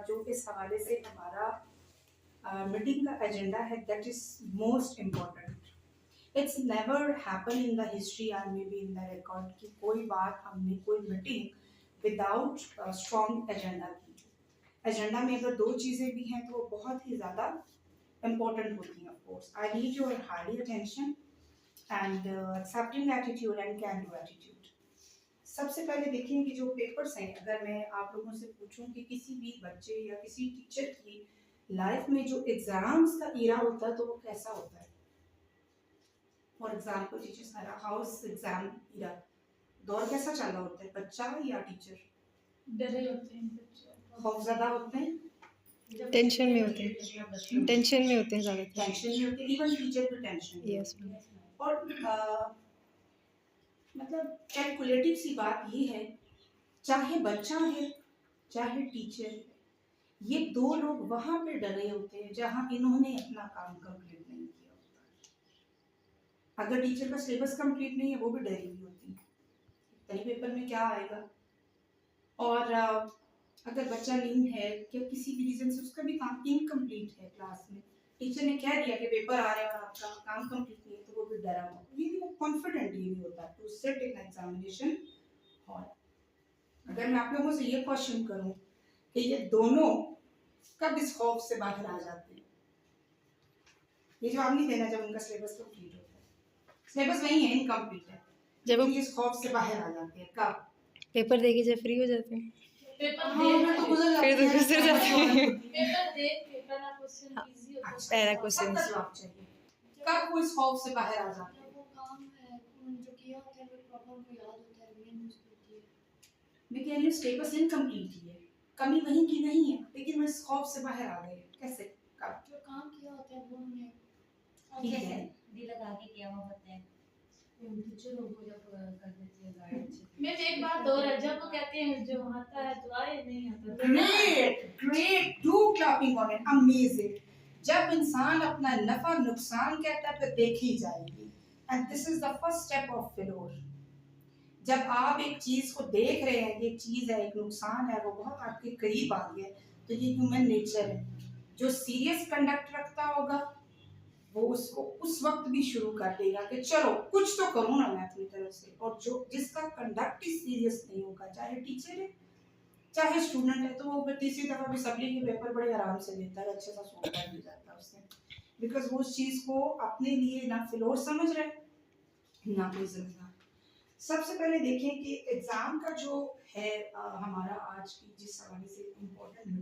जो इस हवाले से हमारा मीटिंग का एजेंडा है, that is most important. It's never happen in the history और may be in the record कि कोई बात हमने कोई मीटिंग विदाउट स्ट्रॉन्ग एजेंडा की। एजेंडा में अगर दो चीज़ें भी हैं तो वो बहुत ही ज़्यादा इम्पोर्टेंट होती हैं। Of course I need your highly attention and accepting attitude and can do attitude. सबसे पहले देखिए कि जो पेपर्स हैं, अगर मैं आप लोगों से पूछूं कि किसी भी बच्चे या किसी टीचर की लाइफ में जो एग्जाम्स का ईरा होता है तो वो कैसा होता है। For example teachers house exam era दौर कैसा चल रहा होता है, बच्चा या टीचर? डरे होते हैं बच्चे, खौफजदा होते हैं, टेंशन में होते हैं, टेंशन में होते हैं ज़्यादातर। टेंशन में होते हैं, इवन टीचर भी टेंशन में यस होते हैं। और मतलब कैलकुलेटिव सी बात ये है, चाहे बच्चा है चाहे टीचर है, ये दो लोग वहां पे डरे होते हैं जहां इन्होंने अपना काम कंप्लीट नहीं किया होता है। अगर टीचर का सिलेबस कंप्लीट नहीं है वो भी डरी हुई होती है, पता पेपर में क्या आएगा। और अगर बच्चा लीन है कि किसी भी रीजन से उसका भी काम इनकम्प्लीट है, क्लास में टीचर ने कह दिया कि पेपर आ रहे हैं और आपका काम कंप्लीट नहीं है, तो वो भी डरा हुआ, ये भी वो कॉन्फिडेंट ये भी होता है to sit in examination hall. अगर मैं आप लोगों से ये क्वेश्चन करूं कि ये दोनों कब इस खौफ से बाहर आ जाते हैं, ये जवाब नहीं देना जब उनका सिलेबस कंप्लीट होता है। सिलेबस वही है, इनकम्प्लीट है, जब वो इस खौफ से बाहर आ जाते हैं। कब? पेपर दे के जब फ्री हो जाते हैं, पेपर हाँ, तो गुजर जाते फिर तो हैं, गुजर जाते हैं। पेपर दे, पेपर का क्वेश्चन इजी होता है। अच्छा, पहला कब क्वेश्चन का जवाब चाहिए? कब वो इस खौफ से बाहर आ जाते हैं? जब वो काम है जो किया होता है वो प्रॉब्लम को याद होता है, रिवीजन उसकी होती है। मैं कह रही हूँ सिलेबस इनकम्प्लीट ही है, कमी वहीं की नहीं है, लेकिन वो इस खौफ से बाहर आ गए, कैसे? कब? जो काम किया होता है वो उन्हें ठीक है, दिल लगा के किया हुआ होता है। टीचर को जब कर देती है गाइड। मैं एक बात और है, जब वो कहते हैं जो आता है तो आए, नहीं आता तो great great, do clapping on it, amazing. जब इंसान अपना नफा नुकसान कहता है तो देखी जाएगी, and this is the first step of failure. जब आप एक चीज को देख रहे हैं कि एक चीज है, एक नुकसान है, वो बहुत आपके करीब आ गया, तो ये ह्यूमन नेचर है। जो सीरियस कंडक्ट रखता होगा वो उसको उस वक्त भी शुरू कर देगा कि चलो कुछ तो करूँ ना मैं अपनी तरफ से। और जो जिसका कंडक्ट ही सीरियस नहीं होगा, चाहे टीचर है चाहे स्टूडेंट है, तो वो तीसरी दफा भी सप्ली के पेपर बड़े आराम से देता है, अच्छे सा सोच कर जाता है उससे, बिकॉज वो उस चीज को अपने लिए ना फ्लोर समझ रहे ना कोई जिम्मेदार। सबसे पहले देखें कि एग्जाम का जो है हमारा आज की जिस हवाले से इम्पोर्टेंट